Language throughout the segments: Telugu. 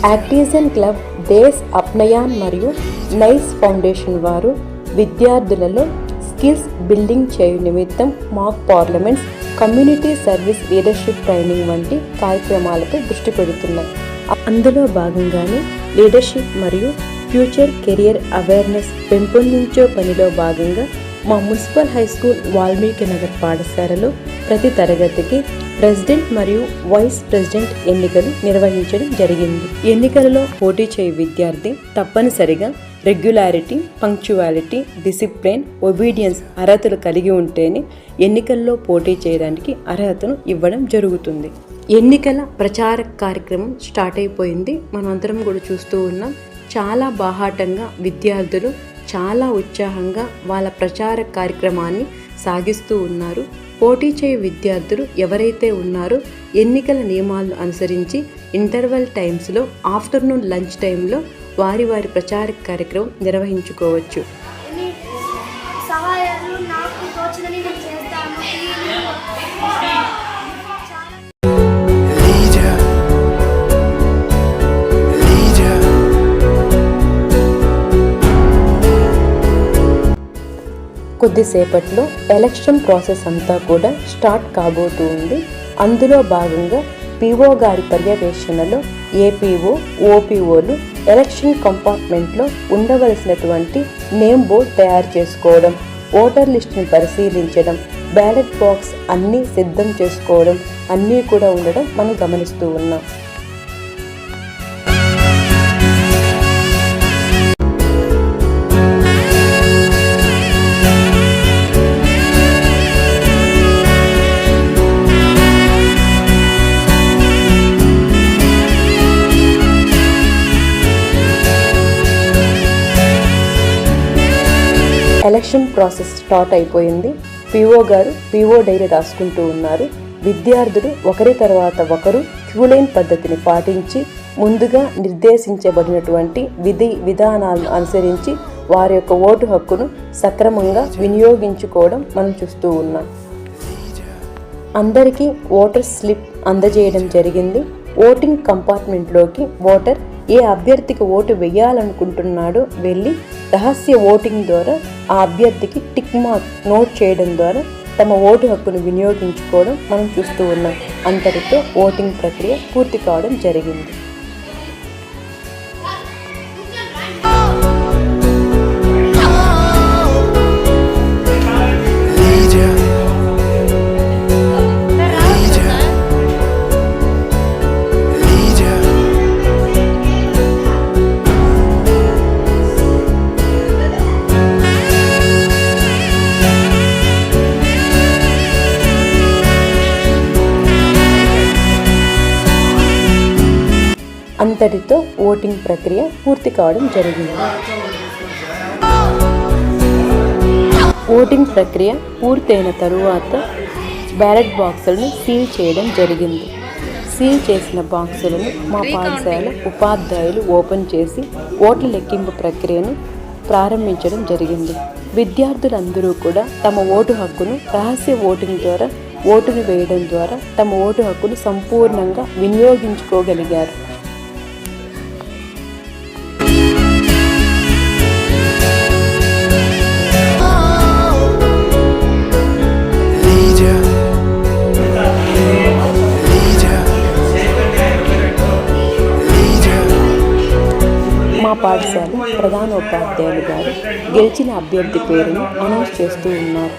యాక్టిజన్ క్లబ్, దేశ్ అప్నయాన్ మరియు నైస్ ఫౌండేషన్ వారు విద్యార్థులలో స్కిల్స్ బిల్డింగ్ చేయు నిమిత్తం mock parliaments, community service leadership training వంటి కార్యక్రమాలపై దృష్టి పెడుతున్నాయి. అందులో భాగంగానే లీడర్షిప్ మరియు ఫ్యూచర్ కెరియర్ అవేర్నెస్ పెంపొందించే పనిలో భాగంగా మా municipal high school Valmiki Nagar పాఠశాలలో ప్రతి తరగతికి ప్రెసిడెంట్ మరియు వైస్ ప్రెసిడెంట్ ఎన్నికలు నిర్వహించడం జరిగింది. ఎన్నికలలో పోటీ చేయు విద్యార్థి తప్పనిసరిగా రెగ్యులారిటీ, పంక్చువాలిటీ, డిసిప్లిన్, ఒబీడియన్స్ అర్హతలు కలిగి ఉంటేనే ఎన్నికల్లో పోటీ చేయడానికి అర్హతను ఇవ్వడం జరుగుతుంది. ఎన్నికల ప్రచార కార్యక్రమం స్టార్ట్ అయిపోయింది. మనమందరం కూడా చూస్తూ ఉన్నాం. చాలా బాహాటంగా విద్యార్థులు చాలా ఉత్సాహంగా వాళ్ళ ప్రచార కార్యక్రమాన్ని సాగిస్తూ ఉన్నారు. పోటీ చేయు విద్యార్థులు ఎవరైతే ఉన్నారో ఎన్నికల నియమాలను అనుసరించి ఇంటర్వెల్ టైమ్స్లో, ఆఫ్టర్నూన్ లంచ్ టైంలో వారి ప్రచార కార్యక్రమం నిర్వహించుకోవచ్చు. కొద్దిసేపట్లో ఎలక్షన్ ప్రాసెస్ అంతా కూడా స్టార్ట్ కాబోతూ ఉంది. అందులో భాగంగా పీఓ గారి పర్యవేక్షణలో ఏపీఓ, ఓపీఓలు ఎలక్షన్ కంపార్ట్మెంట్లో ఉండవలసినటువంటి నేమ్ బోర్డ్ తయారు చేసుకోవడం, ఓటర్ లిస్టును పరిశీలించడం, బ్యాలెట్ బాక్స్ అన్నీ సిద్ధం చేసుకోవడం అన్నీ కూడా ఉండడం మనం గమనిస్తూ ఉన్నాం. ఎలక్షన్ ప్రాసెస్ స్టార్ట్ అయిపోయింది. పీఓ గారు పీఓ డైరీ రాసుకుంటూ ఉన్నారు. విద్యార్థులు ఒకరి తర్వాత ఒకరు క్యూలైన్ పద్ధతిని పాటించి ముందుగా నిర్దేశించబడినటువంటి విధానాలను అనుసరించి వారి యొక్క ఓటు హక్కును సక్రమంగా వినియోగించుకోవడం మనం చూస్తూ ఉన్నాం. అందరికీ ఓటర్ స్లిప్ అందజేయడం జరిగింది. ఓటింగ్ కంపార్ట్మెంట్లోకి ఓటర్ ఏ అభ్యర్థికి ఓటు వేయాలనుకుంటున్నాడో వెళ్ళి రహస్య ఓటింగ్ ద్వారా ఆ అభ్యర్థికి టిక్ మార్క్ నోట్ చేయడం ద్వారా తమ ఓటు హక్కును వినియోగించుకోవడం మనం చూస్తూ ఉన్నాం. అంతటితో ఓటింగ్ ప్రక్రియ పూర్తి కావడం జరిగింది. అంతటితో ఓటింగ్ ప్రక్రియ పూర్తి కావడం జరిగింది. ఓటింగ్ ప్రక్రియ పూర్తయిన తరువాత బ్యాలెట్ బాక్సులను సీల్ చేయడం జరిగింది. సీల్ చేసిన బాక్సులను మా పాఠశాల ఉపాధ్యాయులు ఓపెన్ చేసి ఓట్ల లెక్కింపు ప్రక్రియను ప్రారంభించడం జరిగింది. విద్యార్థులందరూ కూడా తమ ఓటు హక్కును రహస్య ఓటింగ్ ద్వారా ఓటును వేయడం ద్వారా తమ ఓటు హక్కును సంపూర్ణంగా వినియోగించుకోగలిగారు. మా పాఠశాల ప్రధానోపాధ్యాయులు గారు గెలిచిన అభ్యర్థి పేరును అనౌన్స్ చేస్తూ ఉన్నారు.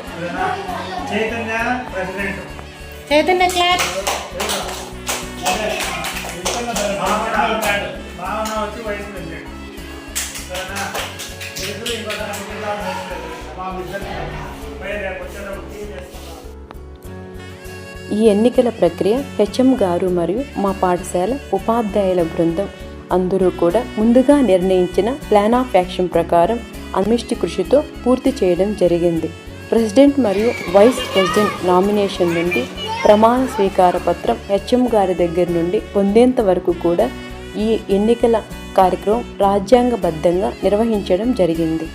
ఈ ఎన్నికల ప్రక్రియ హెచ్ఎం గారు మరియు మా పాఠశాల ఉపాధ్యాయుల బృందం అందరూ కూడా ముందుగా నిర్ణయించిన ప్లాన్ ఆఫ్ యాక్షన్ ప్రకారం అమిష్టి కృషితో పూర్తి చేయడం జరిగింది. ప్రెసిడెంట్ మరియు వైస్ ప్రెసిడెంట్ నామినేషన్ నుండి ప్రమాణ స్వీకార పత్రం హెచ్ఎం గారి దగ్గర నుండి పొందేంత వరకు కూడా ఈ ఎన్నికల కార్యక్రమం రాజ్యాంగబద్ధంగా నిర్వహించడం జరిగింది.